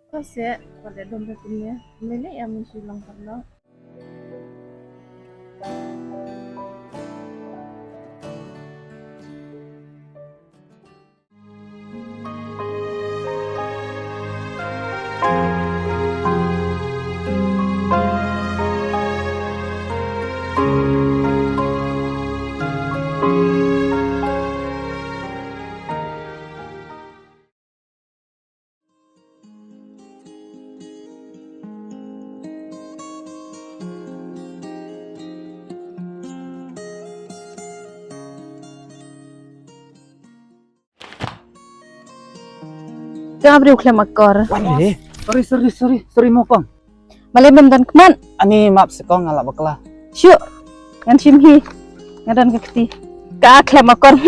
Kasi pada dompetnya nenek yang mensilang karena Gabriel Klemakor. Wani, sorry mo pang. Malibam dan keman. Ani map se kong ngalap bakla. Syuk. Ngan simhi. Ngadan kekti. Ka Klemakor.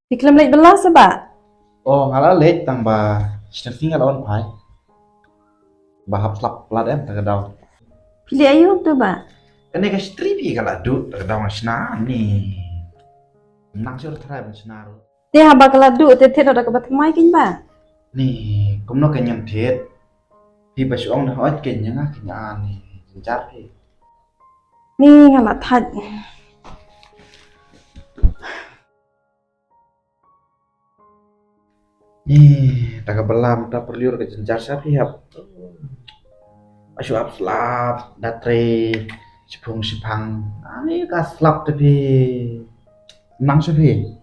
Diklam lek belas ba? Oh, ngala late tang ba Steffi ngala on pai. Bahap slap plat tak daw. Pilih ayu tu ba? Kene ka stribi kala du tak daw ngasna ni. Nang sur try ban snaru. Te haba kala du te te ada kebat mai kin ba? Ni, kumno ka nyam thet. Pi ba syong na hoat ken nyanga kenya ni. Jar pi. Ni ngala thad. Ni, tak belam tak perliur ke jenjar sapi hap. Asu ap slap datre sipung sipang. Ani ka slap tapi nang sapi.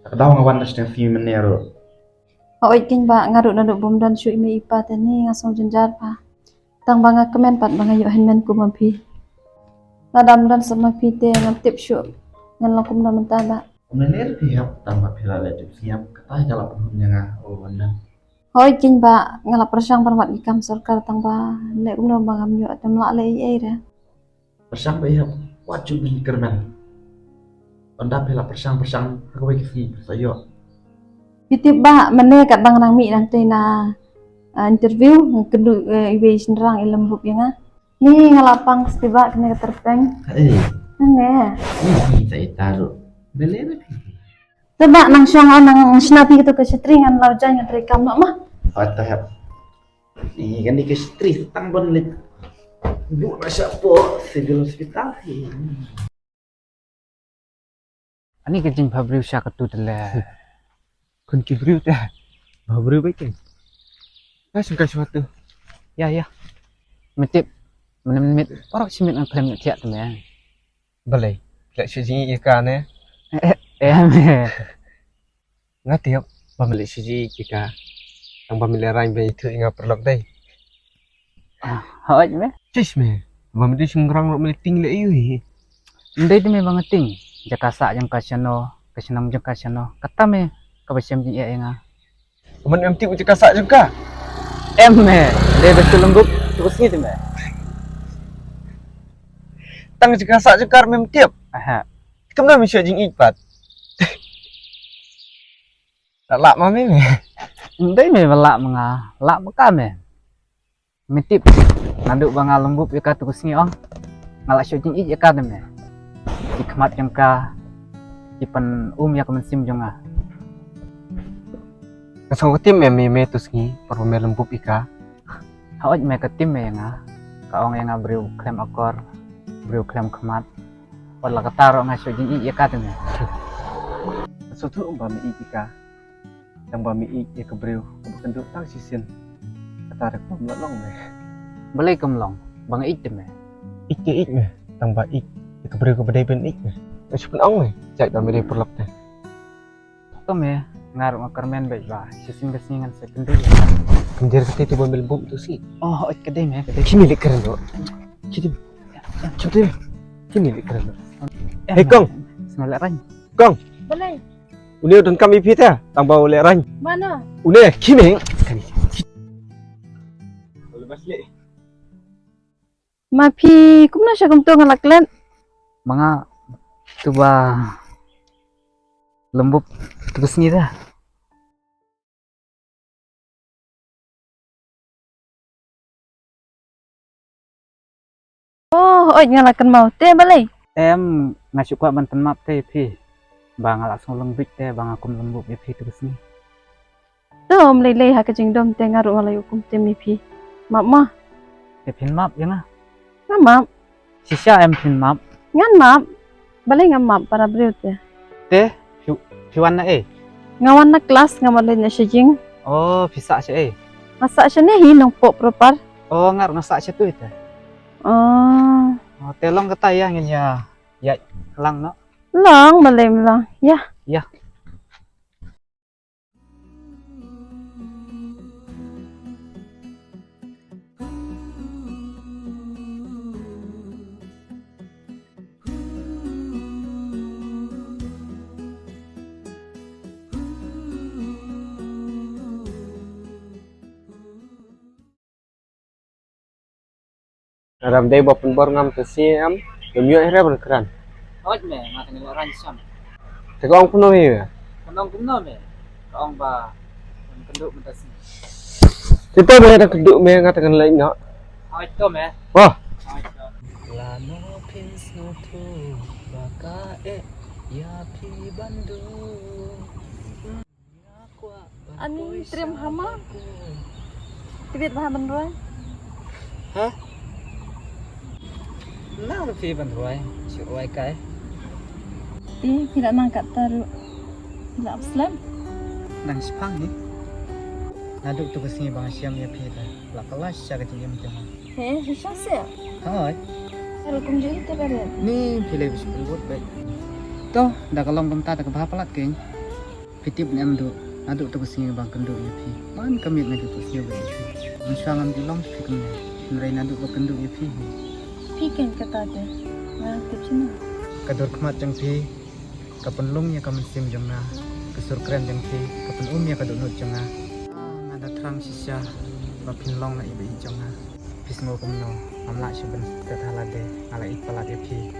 Tak daw ngawan na Steffi menero. Oi kin ba ngaruk naduk bom dan syuk imi ipa tani ngasong jenjar pa. Tang banga kemen pat banga yuk henmen ku mampi. Nadam dan sama pite ngantip syuk. Ngan lakum na mentah ba. Menir pihak tambah pila letuk siap kata kalau penghuninya nga oh wanda. Oi kin ba ngala persang parmat ikam sarkar tang ba nek kum na bangam yuk atam la le ai ra. Persang pihak wajib bin kermen. Anda pila persang aku bagi fi sayo. Pitip ba mene kat bang nang mi nanti na interview kedu ibe senrang ilembuk ya nga. Ni ngalapang setiba kena terpeng. Ne. Ini saya taruh. Beler Coba nang syong nang snapi gitu ke setringan laujanya dari kamu mah. Atau hap. Ini kan di kestri tang bon lit. Bu masa po civil hospital. Ani kejing Fabriu sya ketu tele. Kun kibriu teh. Fabriu baik kan. Sungkai suatu. Ya. Metip menit orang simit ang klaim tiak tu me. Balai. Lek siji ikan ne. Me. Ngatiap pemilik siji ika. Ang pemilik rain be itu ingat perlok dai. Hoi me. Cis me. Pemilik sungrang lo meliting le iu. Ndai tu me bangeting. Jakasa jang kasano, kasanam jang kasano. Kata me kabasem jing iya nga. Kemen empti uji kasak juga. Me. Dia betul lembut terus gitu me. Tang uji kasak juga mem tiap. Aha. Kemana misya jing ipat. Tak lak mami me. Ndai me belak menga. Lak beka me. Mitip nanduk banga lembut ya ka terus ong. Ngalak syuting ik ya ka me. Dikmat yang ka ipan ya kemensim jonga. Kasong tim me tusngi perme lembut ika. Hoi me ke tim me nga. Kaong yang beriu klaim akor, beriu klaim kemat. Wala kataro nga syuting ik ya ka me. Suatu umpama ika. Yang bami ik ya kebriu bukan duk tang sisin. Kata rek pemlolong me. Balai kemlong, bang ik me. Ik me. Tang ba ik. Ya kebriu ke bedai ben ik me. Masih ong me. Cak dah me perlap teh. Tuh me ngaruh makarmen baik bah. Sisin kesingan secondary. Kendir kete tu bambil bom tu si. Oh, kedai me kedai. Kimi lek keren do. Kita. Kimi lek keren do. Hei Kong. Semalak rany. Kong. Balai. Uni don kami pita. Tang ba oleh rany. Mana? Uni kimi. Sekali. Boleh balik. Mapi, kumna siya kumto nga laklan. Mga tuba lembut terus ni dah. Oh, oi ngalakan mau teh balai. Em ngasih kuat banten map teh pi. Bang langsung lembik teh bang aku lembut ya pi terus ni. Dom lele ha kajing dom teh ngaru ngalai hukum teh mi pi. Map mah, Ya pin map ya ngah. ngamap, Sisa em pin map. ngan map. Balai ngamap para beliau teh. Teh piwan na Ngawan na kelas ngamalai na syajing. Oh, bisa siya Masak syane hi nong pok propar. Oh, ngar ngasak siya tu ite. Oh, Oh, telong ketayangin ya. Ya, lang no. lang balai lang. Ya. Ya. Dalam day bapun bor ngam tesiam, demio akhirnya berkeran. Oh, me, mata ni orang Islam. Teko ang puno ya. Kanong kumno me. Kaong ba kenduk mentasi. Kita boleh ada keduk me ngatakan lain nak. Awit to me. Wah, Lano pins no tu baka ya pi Bandung. Ani trim hama. Tibit bahan roy. Nang pi Bandung. Si oi kai. Ti tidak nangkat taru. Tidak Islam. Nang Sepang ni. Naduk tu kesini bang siam ya pi dah. La kelas siya kecil macam. Heh, hisya sih. Hai. Hukum jadi teh bare. Ni pilih bis pelbut baik. Toh, dah kalong pemta tak kebah pelat keng. Pitip ni amdu. Aduk tu kesini bang kenduk ya pi. Man kami ngadu tu siapa ya pi. Mensuangan dilong pi kena. Merai naduk bang kenduk ya pi. Piken kata teh. Nah, tipsnya. Kadur kemat jang pi. Kapan lung ya kamen sim jang na. Kesur keren jang pi. Kapan ya kaduk nut jang na. Ngada terang sisa. Bapin long na ibe jang na. Pis ngo kumno. Amla syuben tethalade. Ala ikpalat ya pi.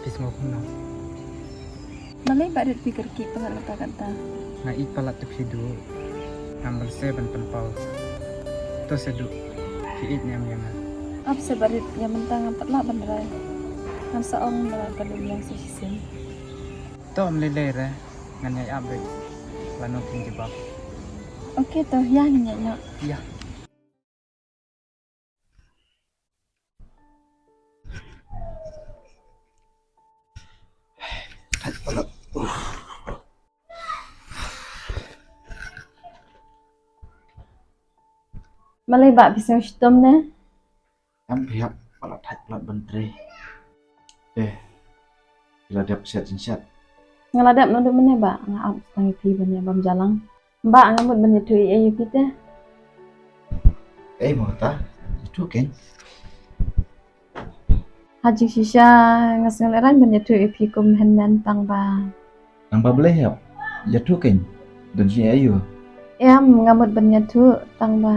Pis ngo kumno. Balai badet pikir ki pengat kata. Na ikpalat tu hidu. Nambal seben tempal. To seduk. Fiit ni am yang na. Ap sebarit yang mentang empat lah beneran. Kan seorang melakukan yang sisisim. To meleleh re. Ngan nyai abek. Lano king jebak. Okey toh ya nyanyi. Ya. Malay bak bisa ustom ne. Em pihak pelat thạch pelat bentri. Bila dia set set. Ngaladap nunduk meneh bak ngaap tangi pi bene bam jalang. Mbak ngamut bene tui ayu kita. Mau ta? Itu kan? Haji sisa ngas ngaleran bene tui pi kum hen tang ba. Nang boleh ya? Ya tu kan? Dan si ayu. Em ngamut bene tu tang ba.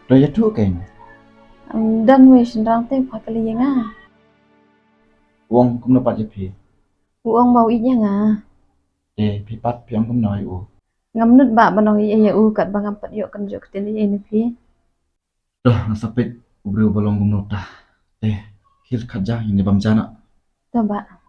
Dah ya tu kan? Dan wis ndang te pakali nga. Uang kum dapat je pi. Uang mau inya nga. Pi pat pi ang kum noi u. Ngamnut bak banong iya u kat bang ampat yok kan jok tin iya ni pi. Dah nasapit ubri balong kum nota. Hil kerja ini bam jana. Coba.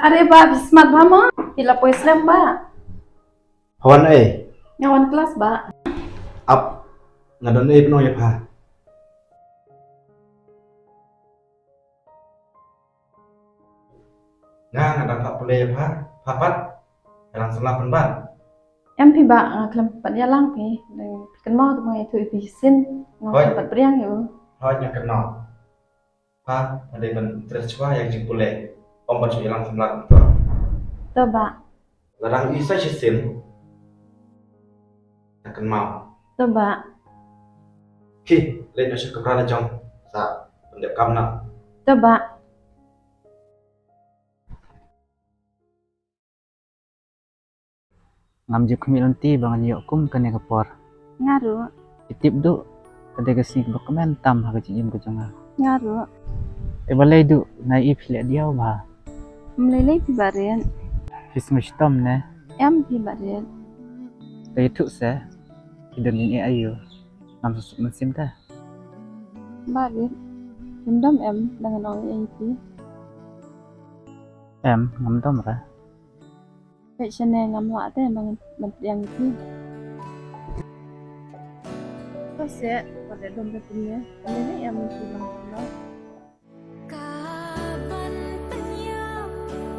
Are ba bismat ba mo? Pila po Islam ba? Hawan Ngawan kelas ba? up ngadon pno ya pa. ngang ada pak pule pak papat dalam sebelah penban em phi bạ làm bận gia lăng phi cần mò tụi mày thử phi xin ngọc Ôi. bận priang hiểu hanya kenal pak ada ben tercua yang jing pule om baca dalam sebelah penban tơ bạ larang isa sisin yang kenal tơ bạ ki lên cho sự keberanian trong sa pendek kamna tơ bạ ngam je kami lonti bangan yok kum kane kapor ngaru titip du kade kesing dokumen tam ha kecim ke jonga ngaru e balai du nai iphle dia ba mlele phi bạ rian his mustom ne em phi bạ rian te tu se kidon ni ayo ngam susuk mesim ta bạ rian dom em dengan orang yang phi em ngam dom ra vậy cho nên ngắm họa thế bằng bật đèn phi có sẽ có thể đâm ra tin nhé nên em thì bằng nó Kapan penyam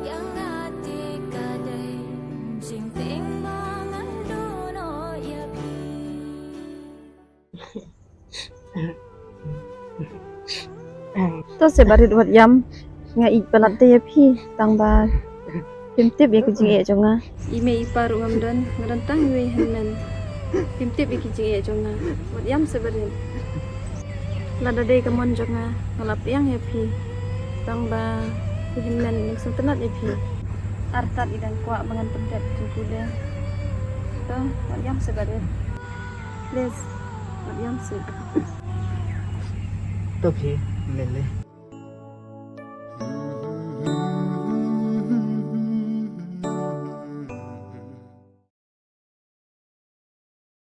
yang hati kadai jing timbangan dono ya pi. tôi sẽ bật vật yam ngay ít bật tê phi tăng ba phim tiếp về cái gì cho nga email paru ngamdan ngarantang we hanan phim tiếp về cái gì cho nga vật yam sẽ bật lada day kamon cho nga ngalap yang ya phi tăng ba hinan yang sentenat ya phi artat idang kuat bangan pedat kuda to vật yam sẽ bật please vật yam sẽ to phi lele